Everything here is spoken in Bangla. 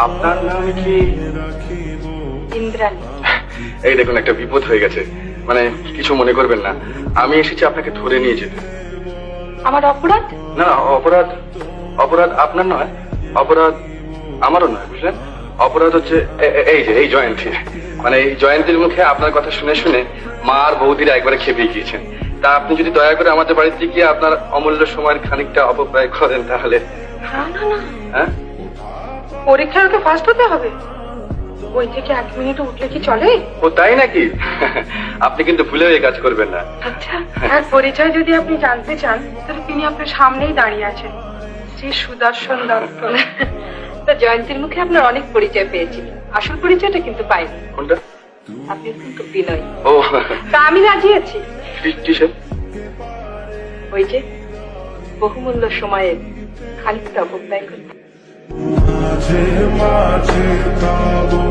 আপনার নাম কি? ইন্দ্রাণী। এই দেখুন, একটা বিপদ হয়ে গেছে। মানে কিছু মনে করবেন না, আমি এসেছি আপনাকে ধরে নিয়ে যেতে। আমার অপরাধ? না, অপরাধ অপরাধ আপনার নয়, অপরাধ আমারও নয়, বুঝলেন? অপরাধ হচ্ছে এই জয়ন্তী। মানে এই জয়ন্তীর মুখে আপনার কথা শুনে শুনে মা আর বৌদিরা একবারে খেপে গিয়েছেন। তা আপনি যদি দয়া করে আমাদের বাড়িতে গিয়ে আপনার অমূল্য সময়ের খানিকটা অপব্যয় করেন তাহলে। না না না, হ্যাঁ, পরীক্ষায় ওকে ফার্স্ট হতে হবে। ওই থেকে 1 মিনিট উঠলে কি চলে? ও তাই নাকি? আপনি কিন্তু ভুলেও এই কাজ করবেন না। আচ্ছা, আর পরিচয় যদি আপনি জানতে চান তাহলে তিনি আপনার সামনেই দাঁড়িয়ে আছেন, শ্রী সুদর্শন দত্ত। তা জয়ন্তীর মুখে আপনার অনেক পরিচয় পেয়েছিলেন, আসল পরিচয়টা কিন্তু পাইনি। কোনটা? আপনি কিন্তু বিনয়। ও, তা আমি রাজি আছি। কিসের? ওই যে বহুমূল্য সময়ের খানিকটা অপব্যয় করতে। মাঝে মাঝে কাবো